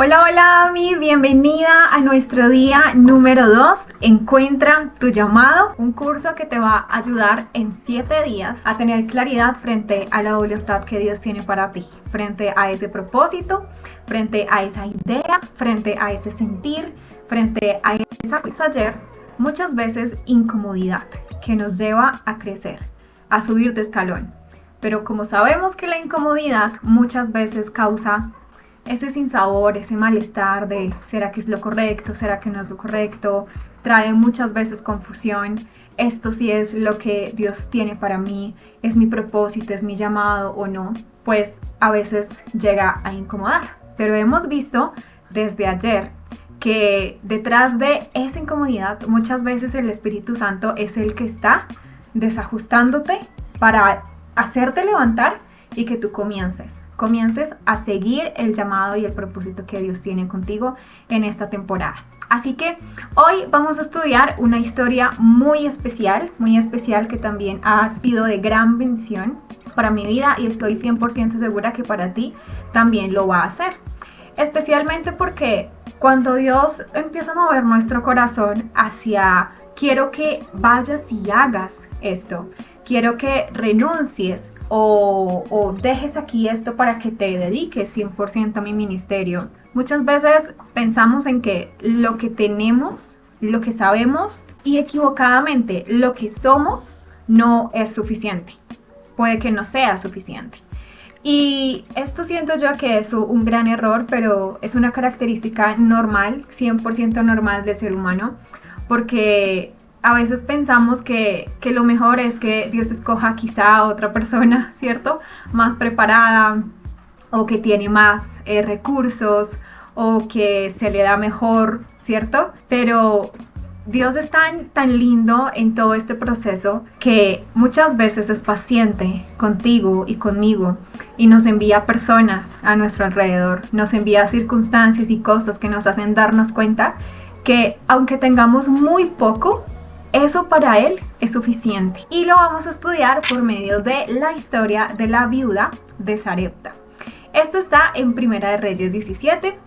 Hola, hola, mi bienvenida a nuestro día número 2. Encuentra tu llamado, un curso que te va a ayudar en 7 días a tener claridad frente a la voluntad que Dios tiene para ti, frente a ese propósito, frente a esa idea, frente a ese sentir, frente a esa cosa ayer, muchas veces incomodidad que nos lleva a crecer, a subir de escalón. Pero como sabemos que la incomodidad muchas veces causa ese sinsabor, ese malestar de ¿será que es lo correcto? ¿Será que no es lo correcto? Trae muchas veces confusión. Esto sí es lo que Dios tiene para mí, es mi propósito, es mi llamado o no, pues a veces llega a incomodar. Pero hemos visto desde ayer que detrás de esa incomodidad muchas veces el Espíritu Santo es el que está desajustándote para hacerte levantar y que tú comiences a seguir el llamado y el propósito que Dios tiene contigo en esta temporada. Así que hoy vamos a estudiar una historia muy especial que también ha sido de gran bendición para mi vida y estoy 100% segura que para ti también lo va a hacer. Especialmente porque cuando Dios empieza a mover nuestro corazón hacia quiero que vayas y hagas esto, quiero que renuncies o dejes aquí esto para que te dediques 100% a mi ministerio. Muchas veces pensamos en que lo que tenemos, lo que sabemos y equivocadamente lo que somos no es suficiente. Puede que no sea suficiente. Y esto siento yo que es un gran error, pero es una característica normal, 100% normal del ser humano, porque a veces pensamos que lo mejor es que Dios escoja quizá a otra persona, ¿cierto? Más preparada o que tiene más recursos o que se le da mejor, ¿cierto? Pero Dios es tan lindo en todo este proceso que muchas veces es paciente contigo y conmigo y nos envía personas a nuestro alrededor, nos envía circunstancias y cosas que nos hacen darnos cuenta que aunque tengamos muy poco, eso para Él es suficiente. Y lo vamos a estudiar por medio de la historia de la viuda de Sarepta. Esto está en Primera de Reyes 17.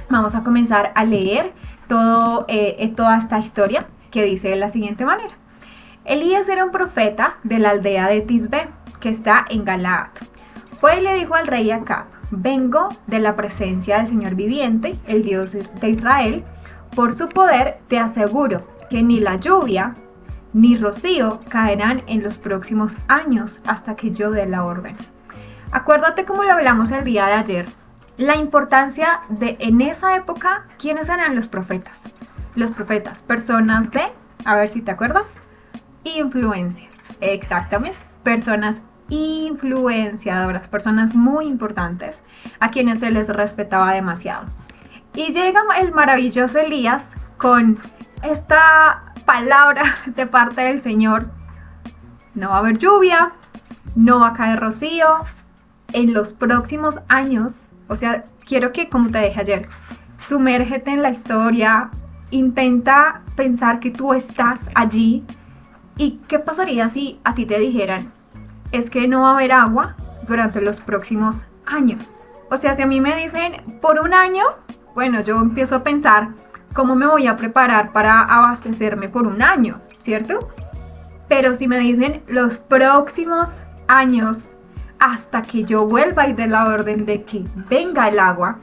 Vamos a comenzar a leer toda esta historia que dice de la siguiente manera. Elías era un profeta de la aldea de Tisbe, que está en Galaad. Fue y le dijo al rey Acab: vengo de la presencia del Señor viviente, el Dios de Israel. Por su poder te aseguro que ni la lluvia ni rocío caerán en los próximos años hasta que yo dé la orden. Acuérdate como lo hablamos el día de ayer, la importancia de en esa época, ¿quiénes eran los profetas? Los profetas, personas de, a ver si te acuerdas, influencia. Exactamente, personas influenciadoras, personas muy importantes a quienes se les respetaba demasiado. Y llega el maravilloso Elías con esta palabra de parte del Señor: no va a haber lluvia, no va a caer rocío en los próximos años. O sea, quiero que, como te dije ayer, sumérgete en la historia, intenta pensar que tú estás allí. ¿Y qué pasaría si a ti te dijeran, es que no va a haber agua durante los próximos años? O sea, si a mí me dicen por un año, bueno, yo empiezo a pensar cómo me voy a preparar para abastecerme por un año, ¿cierto? Pero si me dicen los próximos años hasta que yo vuelva y dé la orden de que venga el agua,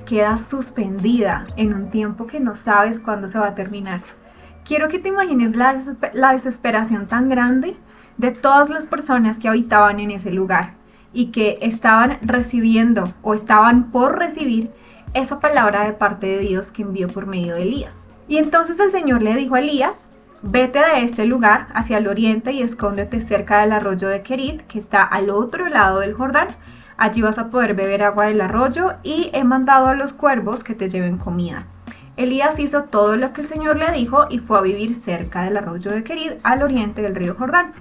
quedas suspendida en un tiempo que no sabes cuándo se va a terminar. Quiero que te imagines la desesperación tan grande de todas las personas que habitaban en ese lugar y que estaban recibiendo o estaban por recibir esa palabra de parte de Dios que envió por medio de Elías. Y entonces el Señor le dijo a Elías: vete de este lugar hacia el oriente y escóndete cerca del arroyo de Kerit, que está al otro lado del Jordán. Allí vas a poder beber agua del arroyo y he mandado a los cuervos que te lleven comida. Elías hizo todo lo que el Señor le dijo y fue a vivir cerca del arroyo de Kerit, al oriente del río Jordán.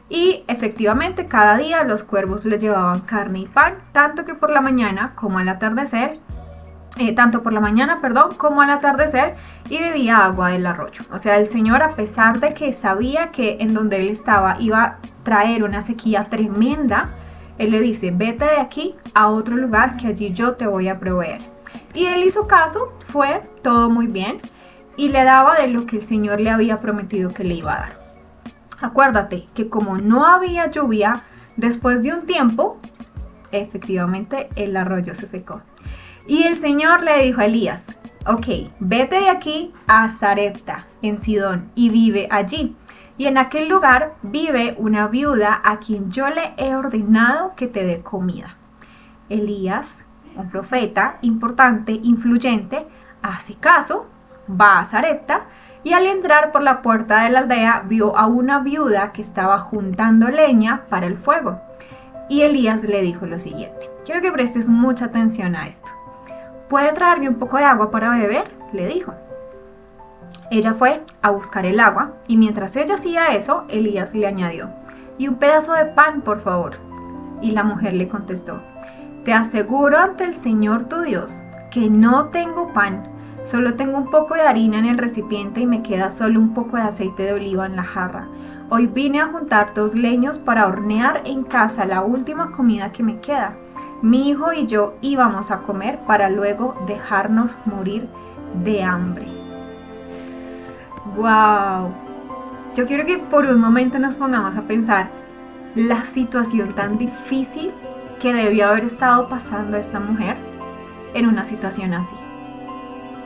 Y efectivamente cada día los cuervos le llevaban carne y pan, tanto por la mañana como al atardecer, como al atardecer, y bebía agua del arroyo. O sea, el Señor, a pesar de que sabía que en donde él estaba iba a traer una sequía tremenda, él le dice: vete de aquí a otro lugar que allí yo te voy a proveer. Y él hizo caso, fue todo muy bien y le daba de lo que el Señor le había prometido que le iba a dar. Acuérdate que como no había lluvia, después de un tiempo, efectivamente el arroyo se secó. Y el Señor le dijo a Elías, ok, vete de aquí a Sarepta, en Sidón, y vive allí. Y en aquel lugar vive una viuda a quien yo le he ordenado que te dé comida. Elías, un profeta importante, influyente, hace caso, va a Sarepta y al entrar por la puerta de la aldea vio a una viuda que estaba juntando leña para el fuego. Y Elías le dijo lo siguiente, quiero que prestes mucha atención a esto. ¿Puede traerme un poco de agua para beber?, le dijo. Ella fue a buscar el agua y mientras ella hacía eso, Elías le añadió, y un pedazo de pan, por favor. Y la mujer le contestó, te aseguro ante el Señor tu Dios que no tengo pan, solo tengo un poco de harina en el recipiente y me queda solo un poco de aceite de oliva en la jarra. Hoy vine a juntar 2 leños para hornear en casa la última comida que me queda. Mi hijo y yo íbamos a comer para luego dejarnos morir de hambre. ¡Wow! Yo quiero que por un momento nos pongamos a pensar la situación tan difícil que debió haber estado pasando esta mujer en una situación así.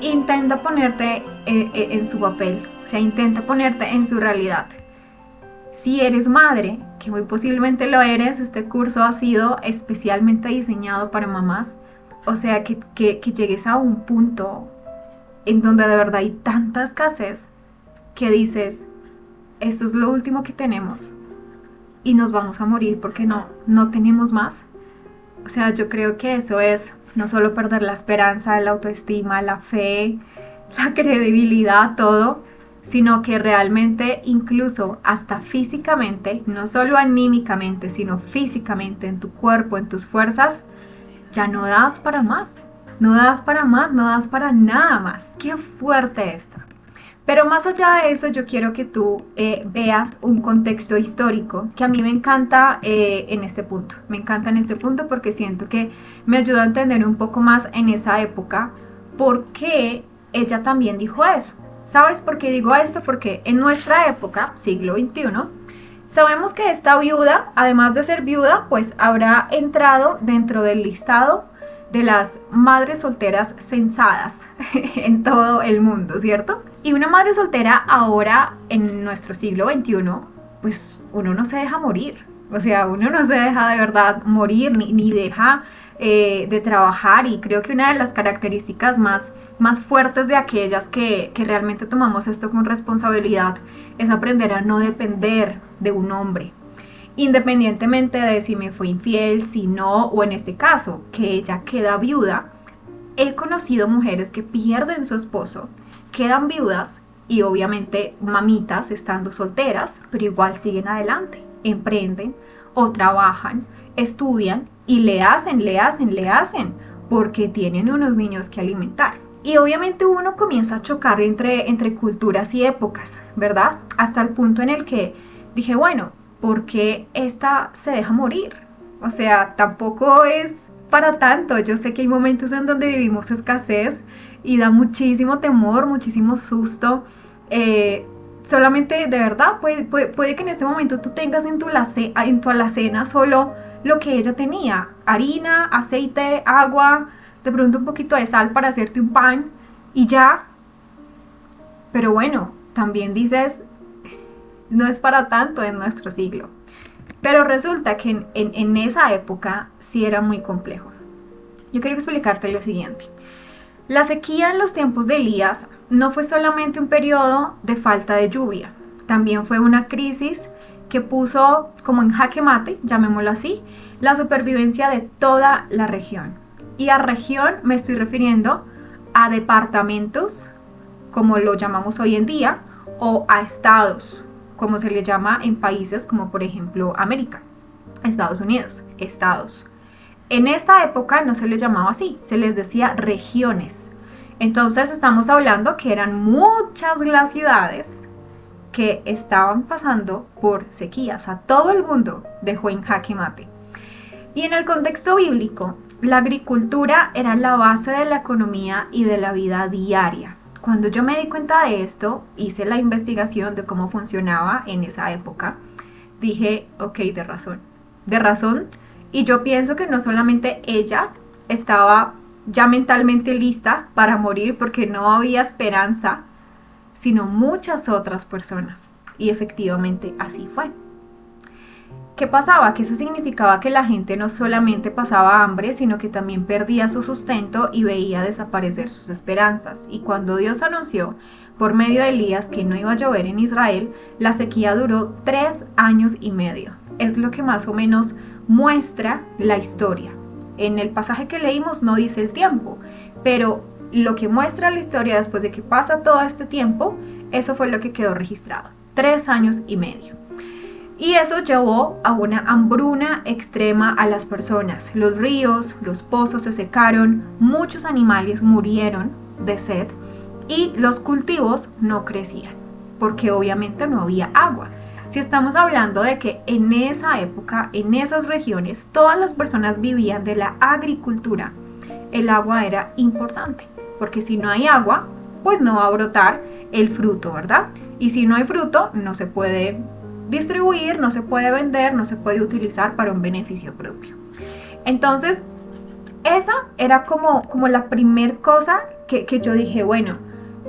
Intenta ponerte en su papel, o sea, intenta ponerte en su realidad. Si eres madre, que muy posiblemente lo eres, este curso ha sido especialmente diseñado para mamás. O sea, que llegues a un punto en donde de verdad hay tanta escasez que dices, esto es lo último que tenemos y nos vamos a morir porque no tenemos más. O sea, yo creo que eso es no solo perder la esperanza, la autoestima, la fe, la credibilidad, todo, sino que realmente incluso hasta físicamente, no solo anímicamente, sino físicamente en tu cuerpo, en tus fuerzas, ya no das para más, no das para más, no das para nada más. Qué fuerte esto. Pero más allá de eso, yo quiero que tú veas un contexto histórico que a mí me encanta en este punto. Me encanta en este punto porque siento que me ayuda a entender un poco más en esa época por qué ella también dijo eso. ¿Sabes por qué digo esto? Porque en nuestra época, siglo XXI, sabemos que esta viuda, además de ser viuda, pues habrá entrado dentro del listado de las madres solteras censadas en todo el mundo, ¿cierto? Y una madre soltera ahora, en nuestro siglo XXI, pues uno no se deja morir. O sea, uno no se deja de verdad morir, ni deja de trabajar. Y creo que una de las características más fuertes de aquellas que realmente tomamos esto con responsabilidad es aprender a no depender de un hombre. Independientemente de si me fue infiel, si no, o en este caso, que ella queda viuda, he conocido mujeres que pierden su esposo, quedan viudas y obviamente mamitas estando solteras, pero igual siguen adelante, emprenden o trabajan, estudian y le hacen, porque tienen unos niños que alimentar. Y obviamente uno comienza a chocar entre culturas y épocas, ¿verdad? Hasta el punto en el que dije, bueno, ¿por qué esta se deja morir? O sea, tampoco es para tanto. Yo sé que hay momentos en donde vivimos escasez y da muchísimo temor, muchísimo susto. Solamente, de verdad, puede que en este momento tú tengas en tu alacena solo lo que ella tenía. Harina, aceite, agua, de pronto un poquito de sal para hacerte un pan y ya. Pero bueno, también dices, no es para tanto en nuestro siglo. Pero resulta que en esa época sí era muy complejo. Yo quiero explicarte lo siguiente. La sequía en los tiempos de Elías no fue solamente un periodo de falta de lluvia, también fue una crisis que puso como en jaque mate, llamémoslo así, la supervivencia de toda la región. Y a región me estoy refiriendo a departamentos, como lo llamamos hoy en día, o a estados, como se le llama en países como por ejemplo América, Estados Unidos, estados. En esta época no se les llamaba así, se les decía regiones. Entonces estamos hablando que eran muchas las ciudades que estaban pasando por sequías. A todo el mundo dejó en jaque mate. Y en el contexto bíblico, la agricultura era la base de la economía y de la vida diaria. Cuando yo me di cuenta de esto, hice la investigación de cómo funcionaba en esa época, dije, ok, de razón, y yo pienso que no solamente ella estaba ya mentalmente lista para morir porque no había esperanza, sino muchas otras personas, y efectivamente así fue. ¿Qué pasaba? Que eso significaba que la gente no solamente pasaba hambre, sino que también perdía su sustento y veía desaparecer sus esperanzas. Y cuando Dios anunció por medio de Elías que no iba a llover en Israel, la sequía duró 3 años y medio. Es lo que más o menos muestra la historia. En el pasaje que leímos no dice el tiempo, pero lo que muestra la historia después de que pasa todo este tiempo, eso fue lo que quedó registrado. 3 años y medio. Y eso llevó a una hambruna extrema a las personas. Los ríos, los pozos se secaron, muchos animales murieron de sed y los cultivos no crecían, porque obviamente no había agua. Si estamos hablando de que en esa época, en esas regiones, todas las personas vivían de la agricultura, el agua era importante, porque si no hay agua, pues no va a brotar el fruto, ¿verdad? Y si no hay fruto, no se puede distribuir, no se puede vender, no se puede utilizar para un beneficio propio. Entonces, esa era como la primer cosa que yo dije, bueno,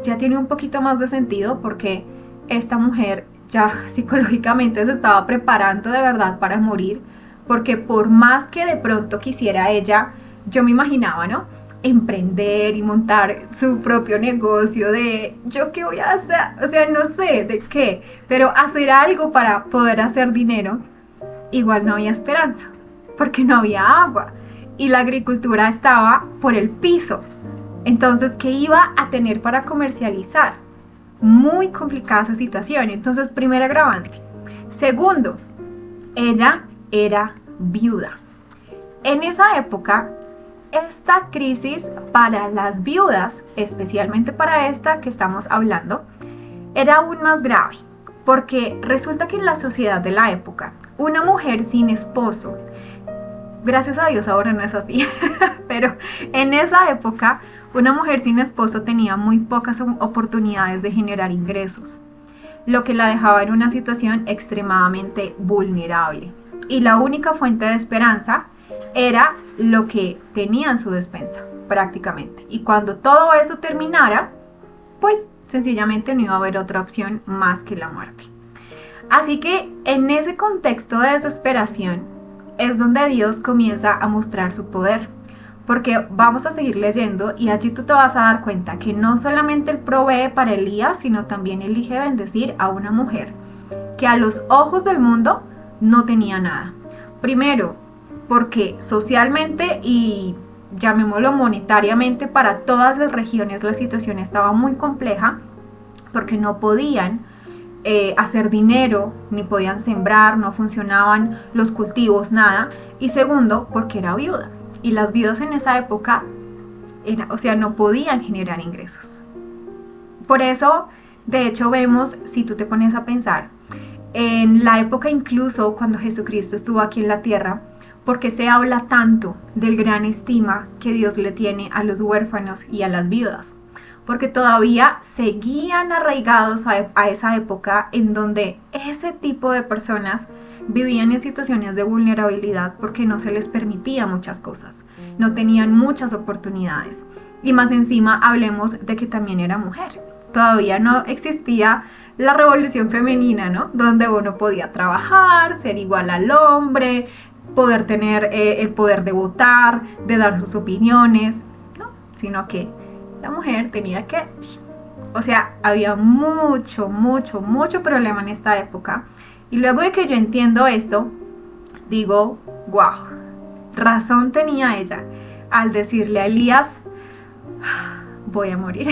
ya tiene un poquito más de sentido porque esta mujer ya psicológicamente se estaba preparando de verdad para morir, porque por más que de pronto quisiera ella, yo me imaginaba, ¿no?, emprender y montar su propio negocio de yo qué voy a hacer, o sea, no sé de qué, pero hacer algo para poder hacer dinero, igual no había esperanza, porque no había agua y la agricultura estaba por el piso. Entonces, ¿qué iba a tener para comercializar? Muy complicada esa situación. Entonces, primer agravante. Segundo, ella era viuda. En esa época, esta crisis para las viudas, especialmente para esta que estamos hablando, era aún más grave, porque resulta que en la sociedad de la época, una mujer sin esposo, gracias a Dios ahora no es así, pero en esa época, una mujer sin esposo tenía muy pocas oportunidades de generar ingresos, lo que la dejaba en una situación extremadamente vulnerable. Y la única fuente de esperanza era lo que tenía en su despensa, prácticamente. Y cuando todo eso terminara, pues sencillamente no iba a haber otra opción más que la muerte. Así que en ese contexto de desesperación es donde Dios comienza a mostrar su poder. Porque vamos a seguir leyendo y allí tú te vas a dar cuenta que no solamente Él provee para Elías, sino también elige bendecir a una mujer que a los ojos del mundo no tenía nada. Primero, porque socialmente y llamémoslo monetariamente para todas las regiones la situación estaba muy compleja, porque no podían hacer dinero, ni podían sembrar, no funcionaban los cultivos, nada. Y segundo, porque era viuda. Y las viudas en esa época, no podían generar ingresos. Por eso, de hecho, vemos, si tú te pones a pensar, en la época incluso cuando Jesucristo estuvo aquí en la tierra, ¿por qué se habla tanto del gran estima que Dios le tiene a los huérfanos y a las viudas? Porque todavía seguían arraigados a esa época en donde ese tipo de personas vivían en situaciones de vulnerabilidad porque no se les permitía muchas cosas, no tenían muchas oportunidades. Y más encima hablemos de que también era mujer. Todavía no existía la revolución femenina, ¿no? Donde uno podía trabajar, ser igual al hombre, poder tener el poder de votar, de dar sus opiniones, ¿no? Sino que la mujer tenía que... había mucho problema en esta época. Y luego de que yo entiendo esto, digo, wow, razón tenía ella al decirle a Elías, voy a morir.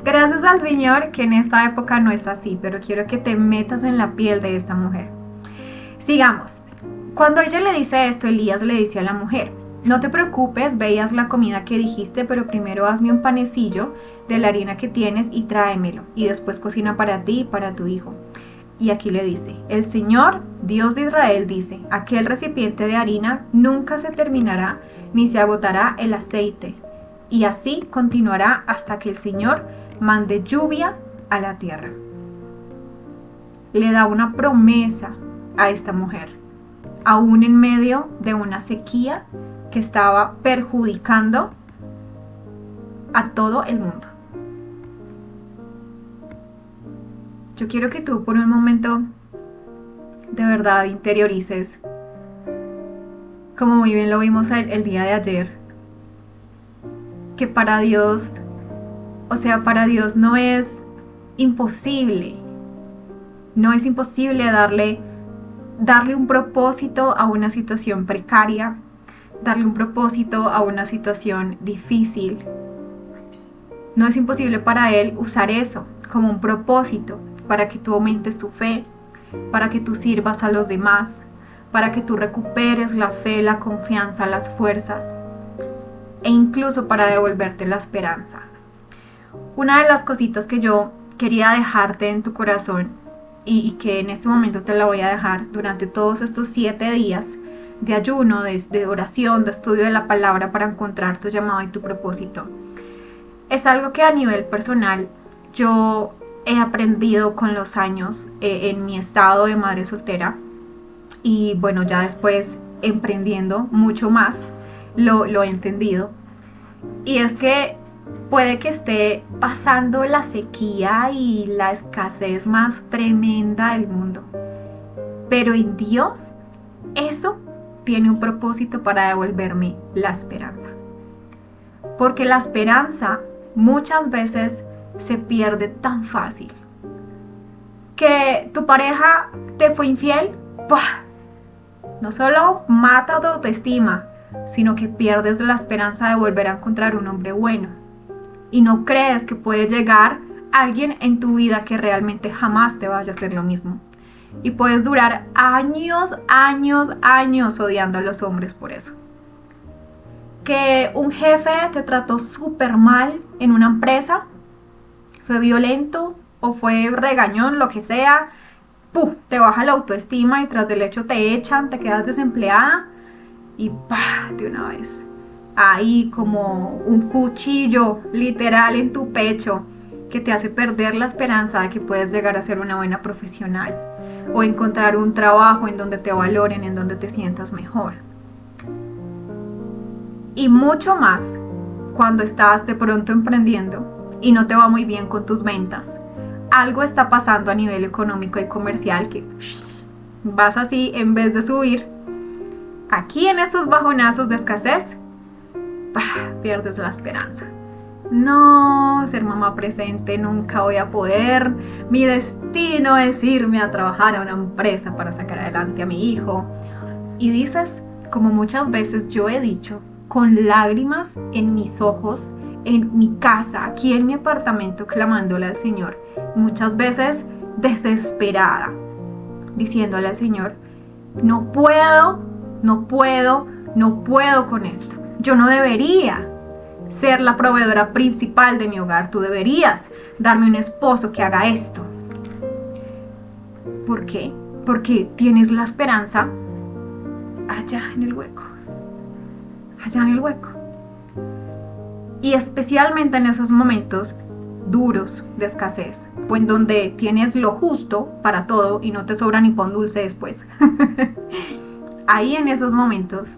Gracias al Señor que en esta época no es así, pero quiero que te metas en la piel de esta mujer. Sigamos. Cuando ella le dice esto, Elías le dice a la mujer, no te preocupes, veías la comida que dijiste, pero primero hazme un panecillo de la harina que tienes y tráemelo, y después cocina para ti y para tu hijo. Y aquí le dice, el Señor Dios de Israel, dice: aquel recipiente de harina nunca se terminará, ni se agotará el aceite, y así continuará hasta que el Señor mande lluvia a la tierra. Le da una promesa a esta mujer, aún en medio de una sequía que estaba perjudicando a todo el mundo. Yo quiero que tú por un momento de verdad interiorices, como muy bien lo vimos el día de ayer, que para Dios, para Dios no es imposible darle un propósito a una situación precaria, darle un propósito a una situación difícil. No es imposible para Él usar eso como un propósito para que tú aumentes tu fe, para que tú sirvas a los demás, para que tú recuperes la fe, la confianza, las fuerzas, e incluso para devolverte la esperanza. Una de las cositas que yo quería dejarte en tu corazón, y que en este momento te la voy a dejar durante todos estos 7 días de ayuno, de oración, de estudio de la palabra para encontrar tu llamado y tu propósito, es algo que a nivel personal yo he aprendido con los años en mi estado de madre soltera, y bueno, ya después emprendiendo mucho más lo he entendido, y es que puede que esté pasando la sequía y la escasez más tremenda del mundo, pero en Dios eso tiene un propósito para devolverme la esperanza, porque la esperanza muchas veces se pierde tan fácil. Que tu pareja te fue infiel, ¡pah!, no solo mata tu autoestima, sino que pierdes la esperanza de volver a encontrar un hombre bueno, y no crees que puede llegar alguien en tu vida que realmente jamás te vaya a hacer lo mismo, y puedes durar años odiando a los hombres por eso. Que un jefe te trató súper mal en una empresa, fue violento o fue regañón, lo que sea, ¡puf!, te baja la autoestima y tras del hecho te echan, te quedas desempleada y ¡pah!, de una vez, ahí como un cuchillo literal en tu pecho que te hace perder la esperanza de que puedes llegar a ser una buena profesional o encontrar un trabajo en donde te valoren, en donde te sientas mejor. Y mucho más cuando estás de pronto emprendiendo y no te va muy bien con tus ventas. Algo está pasando a nivel económico y comercial que vas así, en vez de subir, aquí en estos bajonazos de escasez, pierdes la esperanza. No, ser mamá presente nunca voy a poder. Mi destino es irme a trabajar a una empresa para sacar adelante a mi hijo. Y dices, como muchas veces yo he dicho, con lágrimas en mis ojos, en mi casa, aquí en mi apartamento, clamándole al Señor, muchas veces desesperada, diciéndole al Señor: no puedo con esto. Yo no debería ser la proveedora principal de mi hogar. Tú deberías darme un esposo que haga esto. ¿Por qué? Porque tienes la esperanza allá en el hueco. Y especialmente en esos momentos duros de escasez, o en donde tienes lo justo para todo y no te sobra ni pan dulce después. Ahí en esos momentos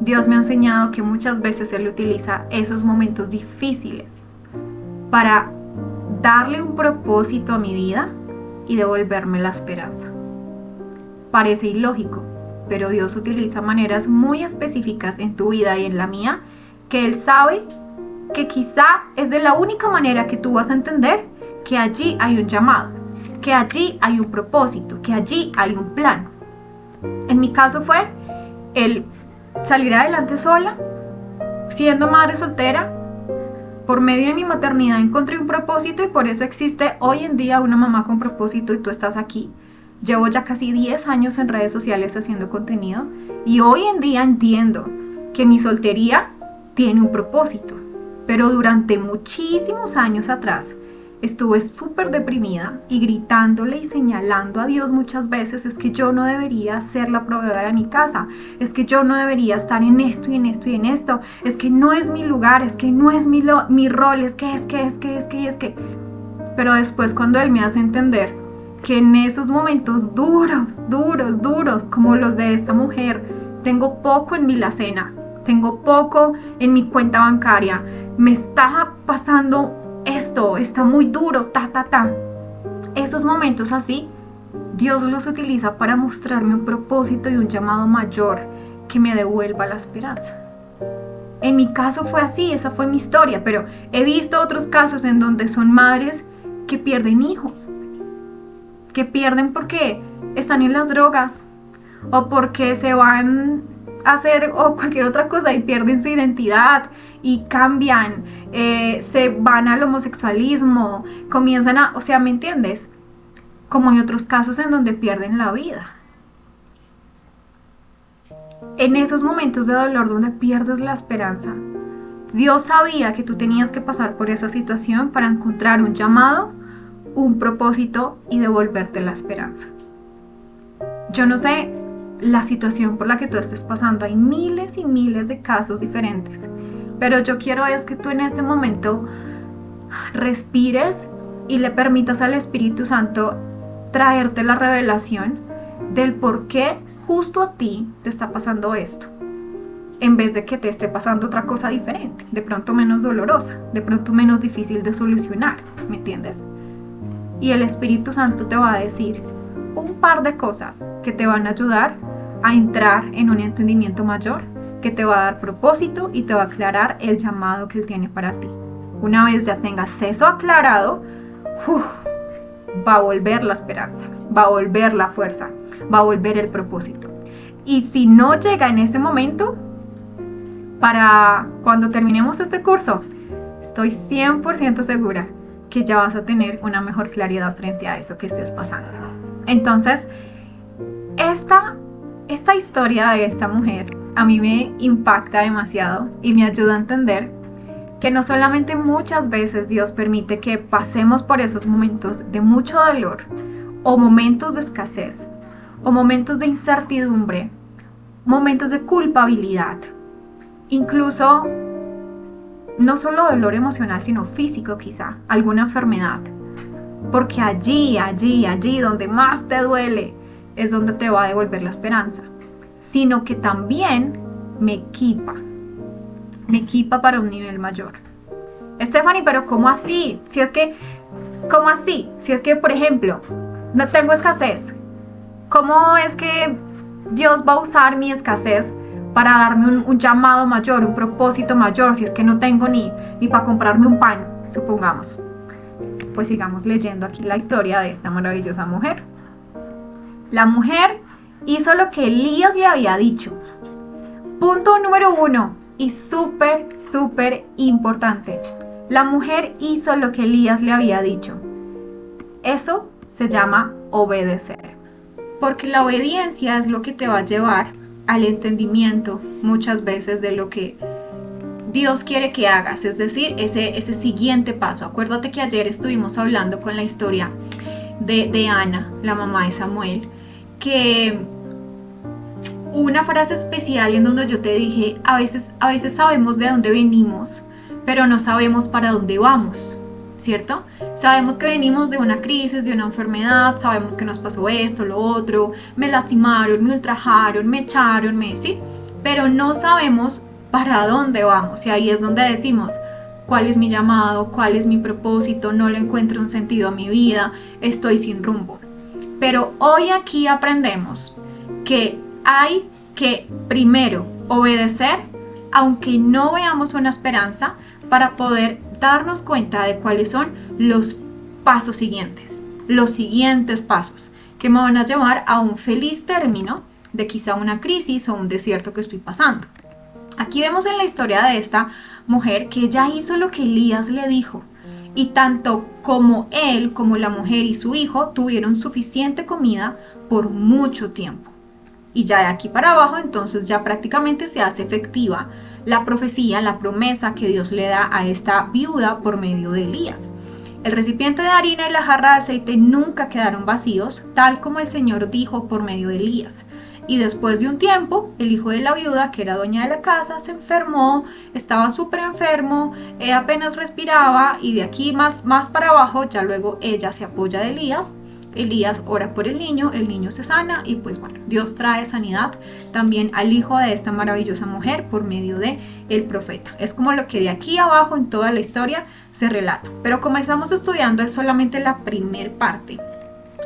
Dios me ha enseñado que muchas veces Él utiliza esos momentos difíciles para darle un propósito a mi vida y devolverme la esperanza. Parece ilógico, pero Dios utiliza maneras muy específicas en tu vida y en la mía, que Él sabe que quizá es de la única manera que tú vas a entender que allí hay un llamado, que allí hay un propósito, que allí hay un plan. En mi caso fue el salir adelante sola, siendo madre soltera. Por medio de mi maternidad encontré un propósito y por eso existe hoy en día una mamá con propósito y tú estás aquí. Llevo ya casi 10 años en redes sociales haciendo contenido y hoy en día entiendo que mi soltería tiene un propósito. Pero durante muchísimos años atrás estuve súper deprimida y gritándole y señalando a Dios muchas veces, es que yo no debería ser la proveedora de mi casa, es que yo no debería estar en esto y en esto y en esto, es que no es mi lugar, es que no es mi rol, es que. Pero después cuando Él me hace entender que en esos momentos duros, como los de esta mujer, tengo poco en mi alacena, tengo poco en mi cuenta bancaria, me está pasando esto, está muy duro, Esos momentos así, Dios los utiliza para mostrarme un propósito y un llamado mayor que me devuelva la esperanza. En mi caso fue así, esa fue mi historia, pero he visto otros casos en donde son madres que pierden hijos, que pierden porque están en las drogas o porque se van a hacer o cualquier otra cosa y pierden su identidad y cambian, se van al homosexualismo, comienzan a, o sea, ¿me entiendes? Como hay otros casos en donde pierden la vida. En esos momentos de dolor donde pierdes la esperanza, Dios sabía que tú tenías que pasar por esa situación para encontrar un llamado, un propósito y devolverte la esperanza. Yo no sé la situación por la que tú estés pasando, hay miles y miles de casos diferentes, pero yo quiero es que tú en este momento respires y le permitas al Espíritu Santo traerte la revelación del por qué justo a ti te está pasando esto, en vez de que te esté pasando otra cosa diferente, de pronto menos dolorosa, de pronto menos difícil de solucionar, ¿me entiendes? Y el Espíritu Santo te va a decir un par de cosas que te van a ayudar a entrar en un entendimiento mayor, que te va a dar propósito y te va a aclarar el llamado que Él tiene para ti. Una vez ya tengas eso aclarado, va a volver la esperanza, va a volver la fuerza, va a volver el propósito. Y si no llega en ese momento, para cuando terminemos este curso, estoy 100% segura que ya vas a tener una mejor claridad frente a eso que estés pasando. Entonces, esta historia de esta mujer a mí me impacta demasiado y me ayuda a entender que no solamente muchas veces Dios permite que pasemos por esos momentos de mucho dolor o momentos de escasez o momentos de incertidumbre, momentos de culpabilidad, incluso no solo dolor emocional sino físico, quizá alguna enfermedad, porque allí donde más te duele es donde te va a devolver la esperanza, sino que también me equipa para un nivel mayor. Stephanie, pero ¿cómo así? ¿Cómo así? Si es que, por ejemplo, no tengo escasez, ¿cómo es que Dios va a usar mi escasez para darme un llamado mayor, un propósito mayor, si es que no tengo ni para comprarme un pan, supongamos? Pues sigamos leyendo aquí la historia de esta maravillosa mujer. La mujer hizo lo que Elías le había dicho. Punto número 1 y súper importante. La mujer hizo lo que Elías le había dicho. Eso se llama obedecer. Porque la obediencia es lo que te va a llevar al entendimiento muchas veces de lo que Dios quiere que hagas, es decir, ese siguiente paso. Acuérdate que ayer estuvimos hablando con la historia de Ana, la mamá de Samuel, que una frase especial en donde yo te dije, a veces sabemos de dónde venimos, pero no sabemos para dónde vamos, ¿cierto? Sabemos que venimos de una crisis, de una enfermedad, sabemos que nos pasó esto, lo otro, me lastimaron, me ultrajaron, me echaron, ¿sí? Pero no sabemos para dónde vamos, y ahí es donde decimos, ¿cuál es mi llamado? ¿Cuál es mi propósito? No le encuentro un sentido a mi vida, estoy sin rumbo. Pero hoy aquí aprendemos que hay que primero obedecer, aunque no veamos una esperanza, para poder darnos cuenta de cuáles son los pasos siguientes, los siguientes pasos que me van a llevar a un feliz término de quizá una crisis o un desierto que estoy pasando. Aquí vemos en la historia de esta mujer que ella hizo lo que Elías le dijo, y tanto como él, como la mujer y su hijo tuvieron suficiente comida por mucho tiempo. Y ya de aquí para abajo entonces ya prácticamente se hace efectiva la profecía, la promesa que Dios le da a esta viuda por medio de Elías. El recipiente de harina y la jarra de aceite nunca quedaron vacíos, tal como el Señor dijo por medio de Elías. Y después de un tiempo, el hijo de la viuda, que era dueña de la casa, se enfermó, estaba súper enfermo, apenas respiraba, y de aquí más para abajo, ya luego ella se apoya de Elías. Elías ora por el niño se sana, y pues bueno, Dios trae sanidad también al hijo de esta maravillosa mujer por medio de el profeta. Es como lo que de aquí abajo en toda la historia se relata. Pero como estamos estudiando, es solamente la primer parte.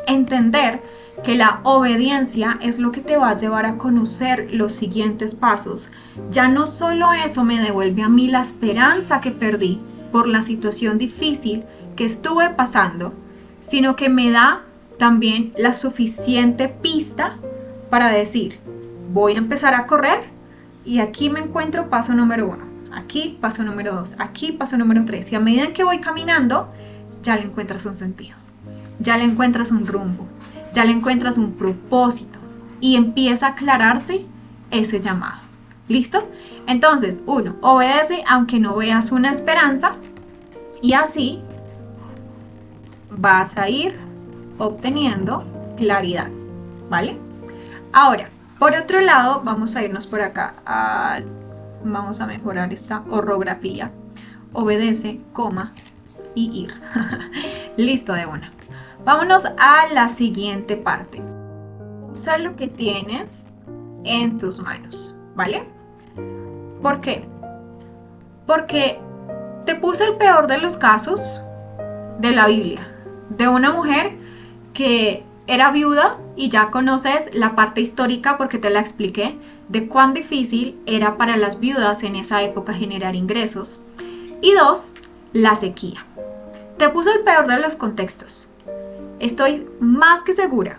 Entender que la obediencia es lo que te va a llevar a conocer los siguientes pasos. Ya no solo eso me devuelve a mí la esperanza que perdí por la situación difícil que estuve pasando, sino que me da también la suficiente pista para decir, voy a empezar a correr y aquí me encuentro paso número 1, aquí paso número 2, aquí paso número 3, y a medida que voy caminando, ya le encuentras un sentido, ya le encuentras un rumbo, ya le encuentras un propósito y empieza a aclararse ese llamado. ¿Listo? Entonces, 1, obedece aunque no veas una esperanza, y así vas a ir obteniendo claridad, ¿vale? Ahora, por otro lado, vamos a irnos por acá, vamos a mejorar esta ortografía. Obedece, coma y ir. Listo, de una. Vámonos a la siguiente parte. Usa lo que tienes en tus manos, ¿vale? ¿Por qué? Porque te puse el peor de los casos de la Biblia, de una mujer que era viuda, y ya conoces la parte histórica porque te la expliqué de cuán difícil era para las viudas en esa época generar ingresos. Y 2, la sequía. Te puse el peor de los contextos. Estoy más que segura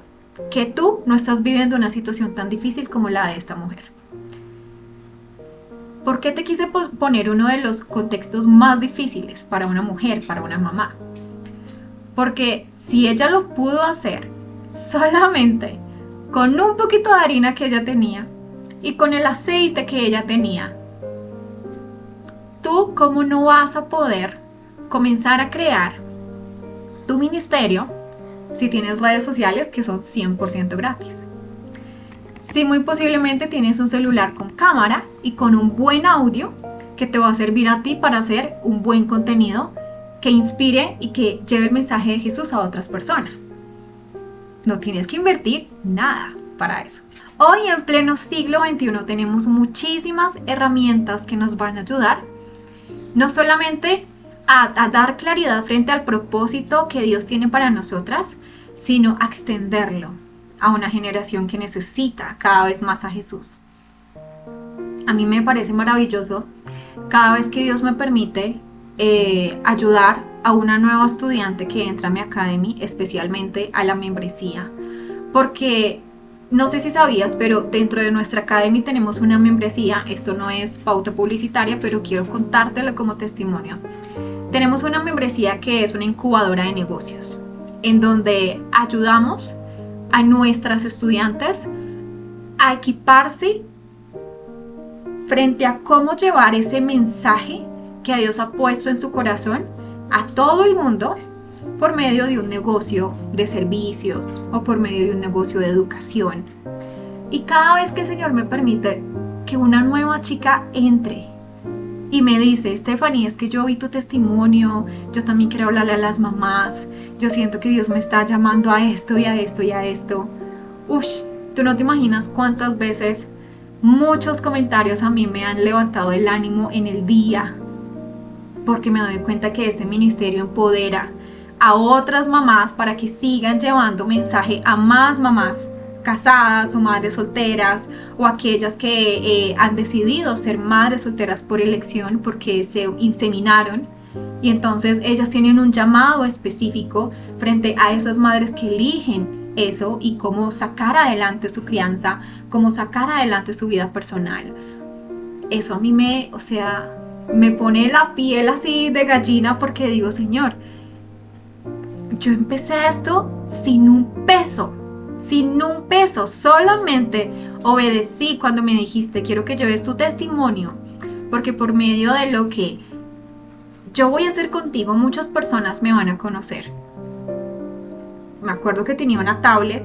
que tú no estás viviendo una situación tan difícil como la de esta mujer. ¿Por qué te quise poner uno de los contextos más difíciles para una mujer, para una mamá? Porque si ella lo pudo hacer solamente con un poquito de harina que ella tenía y con el aceite que ella tenía, ¿tú cómo no vas a poder comenzar a crear tu ministerio si tienes redes sociales que son 100% gratis? Si muy posiblemente tienes un celular con cámara y con un buen audio que te va a servir a ti para hacer un buen contenido que inspire y que lleve el mensaje de Jesús a otras personas. No tienes que invertir nada para eso. Hoy en pleno siglo XXI tenemos muchísimas herramientas que nos van a ayudar no solamente a dar claridad frente al propósito que Dios tiene para nosotras, sino a extenderlo a una generación que necesita cada vez más a Jesús. A mí me parece maravilloso cada vez que Dios me permite ayudar a una nueva estudiante que entra a mi academy, especialmente a la membresía, porque no sé si sabías, pero dentro de nuestra academy tenemos una membresía. Esto no es pauta publicitaria, pero quiero contártelo como testimonio. Tenemos una membresía que es una incubadora de negocios, en donde ayudamos a nuestras estudiantes a equiparse frente a cómo llevar ese mensaje que Dios ha puesto en su corazón a todo el mundo por medio de un negocio de servicios o por medio de un negocio de educación. Y cada vez que el Señor me permite que una nueva chica entre y me dice, Stephanie, es que yo vi tu testimonio, yo también quiero hablarle a las mamás, yo siento que Dios me está llamando a esto y a esto y a esto. Tú no te imaginas cuántas veces muchos comentarios a mí me han levantado el ánimo en el día, porque me doy cuenta que este ministerio empodera a otras mamás para que sigan llevando mensaje a más mamás casadas o madres solteras, o aquellas que han decidido ser madres solteras por elección porque se inseminaron, y entonces ellas tienen un llamado específico frente a esas madres que eligen eso y cómo sacar adelante su crianza, cómo sacar adelante su vida personal. Eso a mí me pone la piel así de gallina, porque digo, Señor, yo empecé esto sin un peso, solamente obedecí cuando me dijiste, quiero que lleves tu testimonio, porque por medio de lo que yo voy a hacer contigo, muchas personas me van a conocer. Me acuerdo que tenía una tablet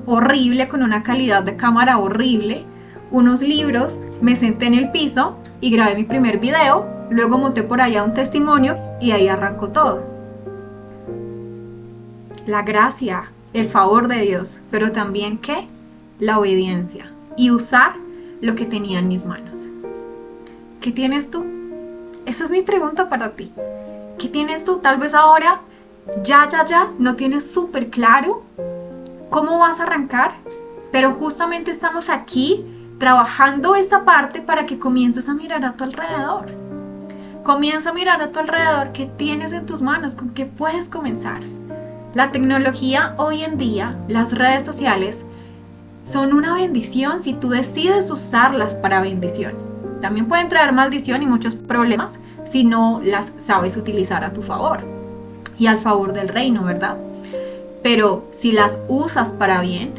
horrible, con una calidad de cámara horrible, unos libros, me senté en el piso y grabé mi primer video, luego monté por allá un testimonio y ahí arrancó todo. La gracia, el favor de Dios, pero también ¿qué? La obediencia y usar lo que tenía en mis manos. ¿Qué tienes tú? Esa es mi pregunta para ti. ¿Qué tienes tú? Tal vez ahora ya no tienes súper claro cómo vas a arrancar, pero justamente estamos aquí trabajando esta parte para que comiences a mirar a tu alrededor. Comienza a mirar a tu alrededor qué tienes en tus manos, con qué puedes comenzar. La tecnología hoy en día, las redes sociales, son una bendición si tú decides usarlas para bendición. También pueden traer maldición y muchos problemas si no las sabes utilizar a tu favor y al favor del reino, ¿verdad? Pero si las usas para bien,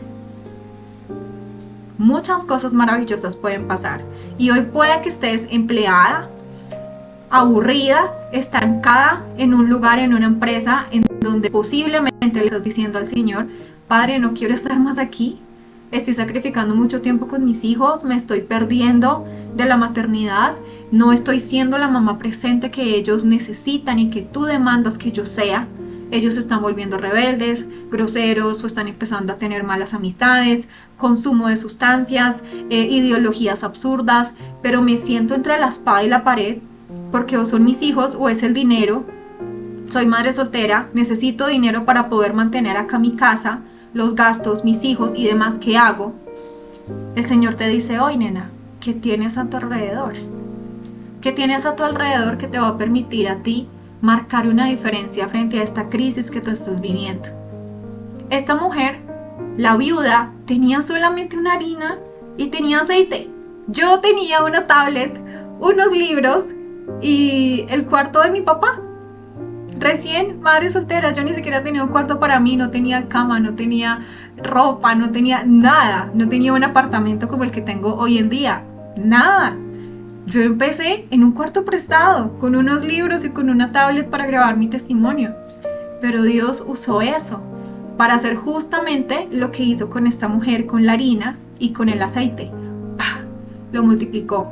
muchas cosas maravillosas pueden pasar. Y hoy puede que estés empleada, aburrida, estancada en un lugar, en una empresa, en donde posiblemente le estás diciendo al Señor: Padre, no quiero estar más aquí, estoy sacrificando mucho tiempo con mis hijos, me estoy perdiendo de la maternidad, no estoy siendo la mamá presente que ellos necesitan y que tú demandas que yo sea. Ellos se están volviendo rebeldes, groseros, o están empezando a tener malas amistades, consumo de sustancias, ideologías absurdas, pero me siento entre la espada y la pared, porque o son mis hijos o es el dinero. Soy madre soltera, necesito dinero para poder mantener acá mi casa, los gastos, mis hijos y demás. ¿Qué hago? El Señor te dice: hoy, nena, ¿qué tienes a tu alrededor? ¿Qué tienes a tu alrededor que te va a permitir a ti marcar una diferencia frente a esta crisis que tú estás viviendo? Esta mujer, la viuda, tenía solamente una harina y tenía aceite. Yo tenía una tablet, unos libros y el cuarto de mi papá. Recién madre soltera, yo ni siquiera tenía un cuarto para mí, no tenía cama, no tenía ropa, no tenía nada, no tenía un apartamento como el que tengo hoy en día, nada. Yo empecé en un cuarto prestado, con unos libros y con una tablet para grabar mi testimonio. Pero Dios usó eso para hacer justamente lo que hizo con esta mujer, con la harina y con el aceite. ¡Pah! Lo multiplicó.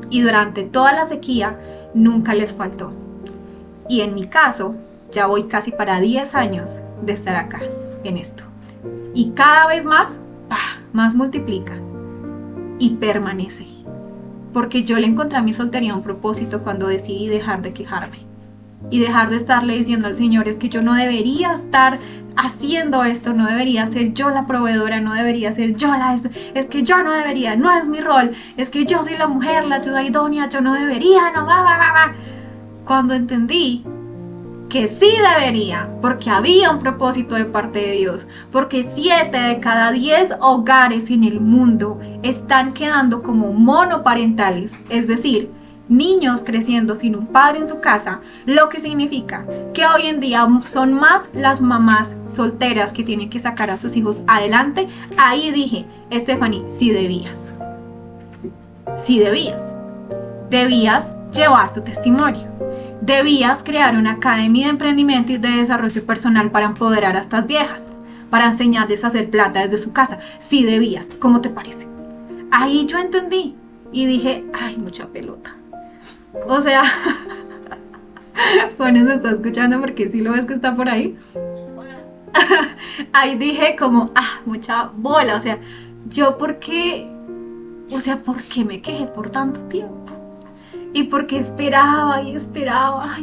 Y durante toda la sequía nunca les faltó. Y en mi caso, ya voy casi para 10 años de estar acá, en esto. Y cada vez más, ¡pah!, más multiplica. Y permanece. Porque yo le encontré a mi soltería un propósito cuando decidí dejar de quejarme. Y dejar de estarle diciendo al Señor: es que yo no debería estar haciendo esto, no debería ser yo la proveedora, no debería ser yo es que yo no debería, no es mi rol, es que yo soy la mujer, la ayuda idónea, yo no debería, no va. Cuando entendí que sí debería, porque había un propósito de parte de Dios, porque 7 de cada 10 hogares en el mundo están quedando como monoparentales, es decir, niños creciendo sin un padre en su casa, lo que significa que hoy en día son más las mamás solteras que tienen que sacar a sus hijos adelante. Ahí dije: Stephanie, sí debías llevar tu testimonio. Debías crear una academia de emprendimiento y de desarrollo personal para empoderar a estas viejas, para enseñarles a hacer plata desde su casa. Sí debías. ¿Cómo te parece? Ahí yo entendí y dije: ay, mucha pelota. O sea, Juanes me está escuchando porque sí lo ves que está por ahí. Ahí dije como: mucha bola. O sea, ¿por qué me quejé por tanto tiempo? Y porque esperaba, ay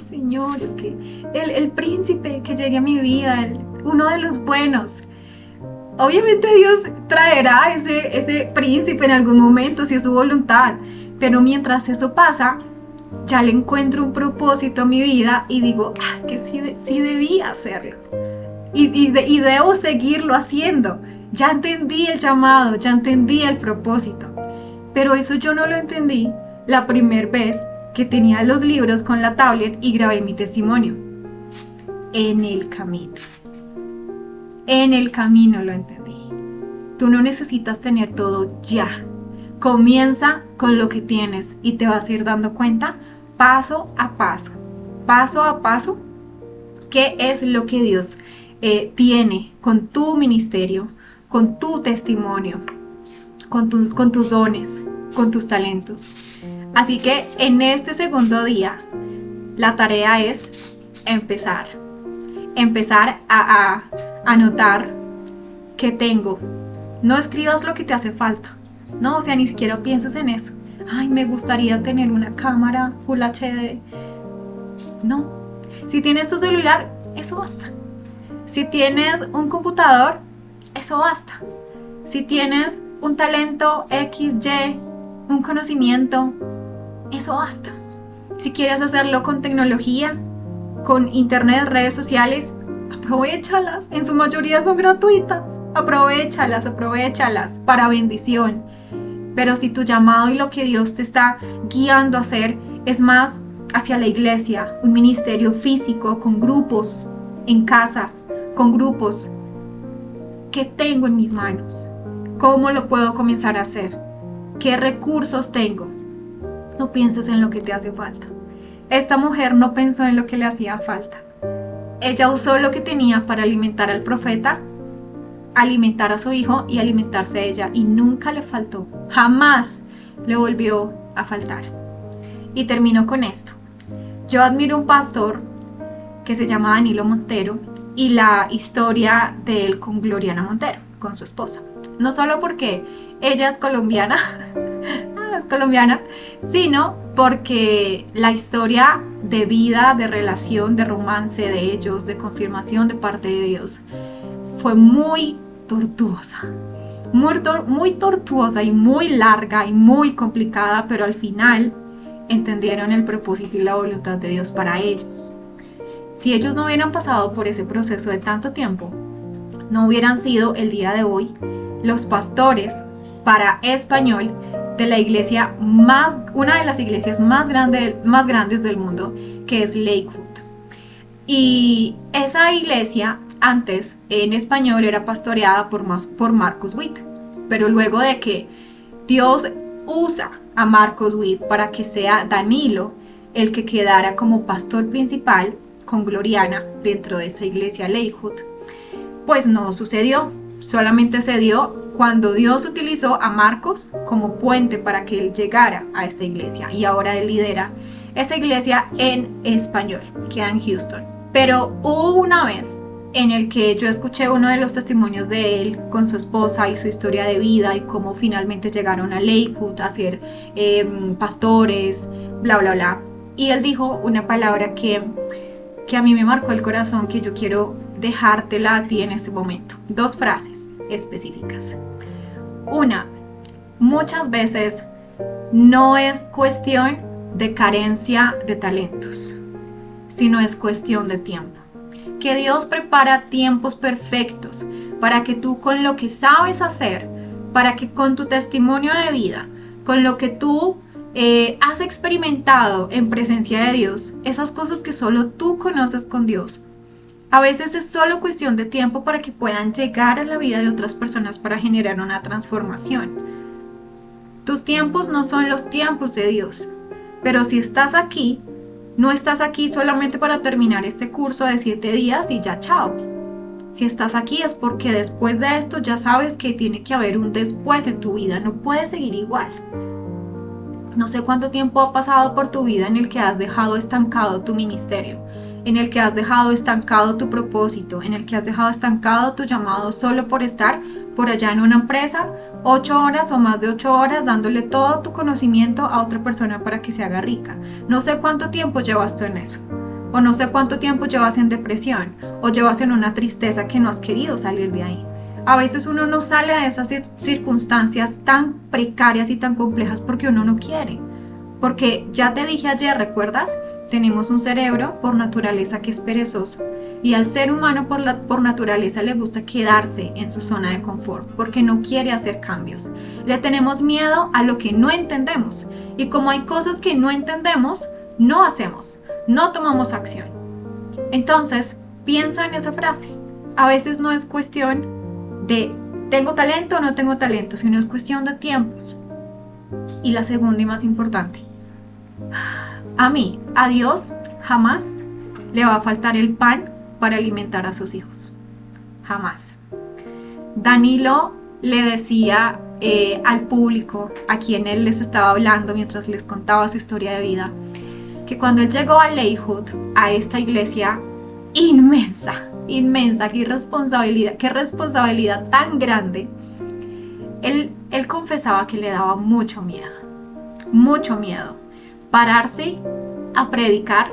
Señor, es que el príncipe que llegue a mi vida, uno de los buenos. Obviamente Dios traerá ese príncipe en algún momento, si es su voluntad. Pero mientras eso pasa, ya le encuentro un propósito a mi vida y digo: es que sí debía hacerlo. Y debo seguirlo haciendo. Ya entendí el llamado, ya entendí el propósito. Pero eso yo no lo entendí la primera vez que tenía los libros con la tablet y grabé mi testimonio. En el camino lo entendí. Tú no necesitas tener todo ya. Comienza con lo que tienes y te vas a ir dando cuenta paso a paso, qué es lo que Dios tiene con tu ministerio, con tu testimonio, con tus dones, con tus talentos. Así que en este segundo día, la tarea es empezar a notar qué tengo. No escribas lo que te hace falta, no, o sea, ni siquiera pienses en eso. Ay, me gustaría tener una cámara Full HD. No, si tienes tu celular, eso basta. Si tienes un computador, eso basta. Si tienes un talento XY, un conocimiento, eso basta. Si quieres hacerlo con tecnología, con internet, redes sociales, aprovéchalas. En su mayoría son gratuitas. Aprovéchalas para bendición. Pero si tu llamado y lo que Dios te está guiando a hacer es más hacia la iglesia, un ministerio físico, con grupos, en casas, con grupos, ¿qué tengo en mis manos? ¿Cómo lo puedo comenzar a hacer? ¿Qué recursos tengo? No pienses en lo que te hace falta. Esta mujer no pensó en lo que le hacía falta. Ella usó lo que tenía para alimentar al profeta, alimentar a su hijo y alimentarse a ella, y nunca le faltó. Jamás le volvió a faltar. Y termino con esto. Yo admiro un pastor que se llama Danilo Montero y la historia de él con Gloriana Montero, con su esposa. No solo porque ella es colombiana, sino porque la historia de vida, de relación, de romance de ellos, de confirmación de parte de Dios, fue muy tortuosa. Muy tortuosa y muy larga y muy complicada, pero al final entendieron el propósito y la voluntad de Dios para ellos. Si ellos no hubieran pasado por ese proceso de tanto tiempo, no hubieran sido el día de hoy los pastores para español de la iglesia una de las iglesias más grandes del mundo, que es Lakewood. Y esa iglesia antes en español era pastoreada por Marcus Witt, pero luego de que Dios usa a Marcus Witt para que sea Danilo el que quedara como pastor principal con Gloriana dentro de esa iglesia Lakewood, pues no sucedió. Solamente se dio cuando Dios utilizó a Marcos como puente para que él llegara a esta iglesia, y ahora él lidera esa iglesia en español, queda en Houston. Pero hubo una vez en el que yo escuché uno de los testimonios de él con su esposa y su historia de vida y cómo finalmente llegaron a Lakewood a ser pastores, bla bla bla, y él dijo una palabra que a mí me marcó el corazón, que yo quiero dejártela a ti en este momento. 2 frases específicas. Una, muchas veces no es cuestión de carencia de talentos, sino es cuestión de tiempo. Que Dios prepara tiempos perfectos para que tú, con lo que sabes hacer, para que con tu testimonio de vida, con lo que tú has experimentado en presencia de Dios, esas cosas que solo tú conoces con Dios, a veces es solo cuestión de tiempo para que puedan llegar a la vida de otras personas para generar una transformación. Tus tiempos no son los tiempos de Dios, pero si estás aquí, no estás aquí solamente para terminar este curso de 7 días y ya chao. Si estás aquí es porque después de esto ya sabes que tiene que haber un después en tu vida, no puedes seguir igual. No sé cuánto tiempo ha pasado por tu vida en el que has dejado estancado tu ministerio, en el que has dejado estancado tu propósito, en el que has dejado estancado tu llamado solo por estar por allá en una empresa 8 horas o más de 8 horas dándole todo tu conocimiento a otra persona para que se haga rica. No sé cuánto tiempo llevas tú en eso, o no sé cuánto tiempo llevas en depresión, o llevas en una tristeza que no has querido salir de ahí. A veces uno no sale de esas circunstancias tan precarias y tan complejas porque uno no quiere. Porque ya te dije ayer, ¿recuerdas? Tenemos un cerebro por naturaleza que es perezoso. Y al ser humano por naturaleza le gusta quedarse en su zona de confort porque no quiere hacer cambios. Le tenemos miedo a lo que no entendemos. Y como hay cosas que no entendemos, no hacemos, no tomamos acción. Entonces, piensa en esa frase. A veces no es cuestión de tengo talento o no tengo talento, sino es cuestión de tiempos. Y la segunda y más importante, A Dios jamás le va a faltar el pan para alimentar a sus hijos. Jamás. Danilo le decía al público a quien él les estaba hablando mientras les contaba su historia de vida, que cuando él llegó a Leyhood, a esta iglesia inmensa, qué responsabilidad tan grande, él confesaba que le daba mucho miedo pararse a predicar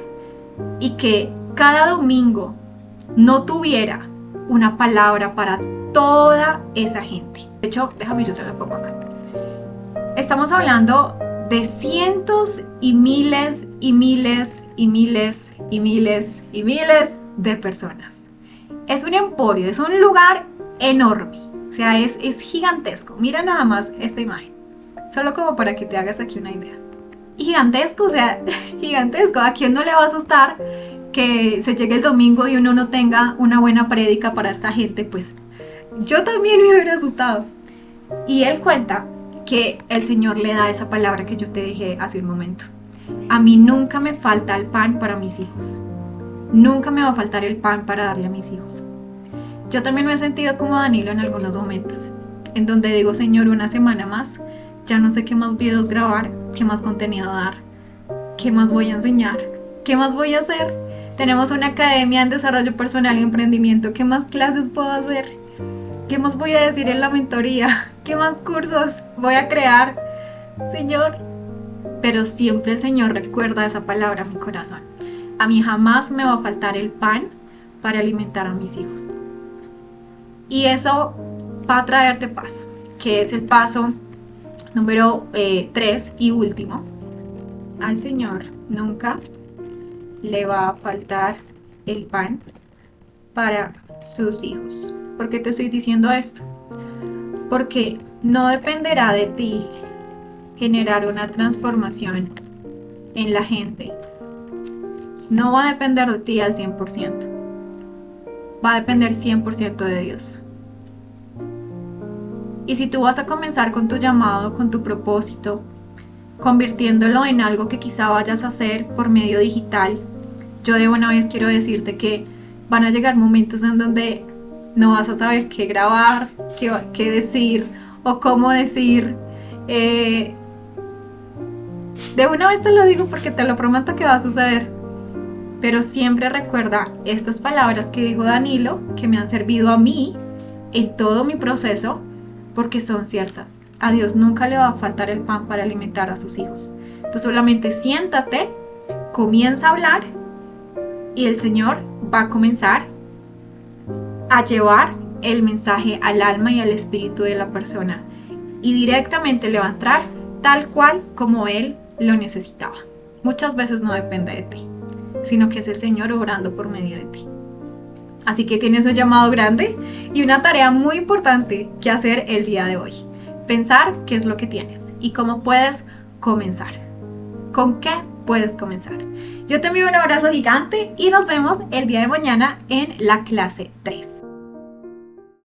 y que cada domingo no tuviera una palabra para toda esa gente. De hecho, déjame, yo te lo pongo acá. Estamos hablando de cientos y miles y miles y miles y miles y miles de personas. Es un emporio, es un lugar enorme, o sea, es gigantesco. Mira nada más esta imagen, solo como para que te hagas aquí una idea. Gigantesco, o sea, gigantesco. ¿A quién no le va a asustar que se llegue el domingo y uno no tenga una buena prédica para esta gente? Pues yo también me hubiera asustado. Y él cuenta que el Señor le da esa palabra que yo te dije hace un momento. A mí nunca me falta el pan para mis hijos. Nunca me va a faltar el pan para darle a mis hijos. Yo también me he sentido como Danilo en algunos momentos, en donde digo, Señor, una semana más, ya no sé qué más videos grabar, qué más contenido dar, qué más voy a enseñar, qué más voy a hacer. Tenemos una academia en desarrollo personal y emprendimiento, ¿qué más clases puedo hacer? ¿Qué más voy a decir en la mentoría? ¿Qué más cursos voy a crear? Señor, pero siempre el Señor recuerda esa palabra a mi corazón. A mí jamás me va a faltar el pan para alimentar a mis hijos. Y eso va a traerte paz, que es el paso número 3 y último. Al Señor nunca le va a faltar el pan para sus hijos. ¿Por qué te estoy diciendo esto? Porque no dependerá de ti generar una transformación en la gente. No va a depender de ti al 100%. Va a depender 100% de Dios. Y si tú vas a comenzar con tu llamado, con tu propósito, convirtiéndolo en algo que quizá vayas a hacer por medio digital, yo de una vez quiero decirte que van a llegar momentos en donde no vas a saber qué grabar, qué decir o cómo decir. De una vez te lo digo porque te lo prometo que va a suceder. Pero siempre recuerda estas palabras que dijo Danilo, que me han servido a mí en todo mi proceso, porque son ciertas. A Dios nunca le va a faltar el pan para alimentar a sus hijos. Tú solamente siéntate, comienza a hablar y el Señor va a comenzar a llevar el mensaje al alma y al espíritu de la persona y directamente le va a entrar tal cual como Él lo necesitaba. Muchas veces no depende de ti, sino que es el Señor obrando por medio de ti. Así que tienes un llamado grande y una tarea muy importante que hacer el día de hoy. Pensar qué es lo que tienes y cómo puedes comenzar. ¿Con qué puedes comenzar? Yo te envío un abrazo gigante y nos vemos el día de mañana en la clase 3.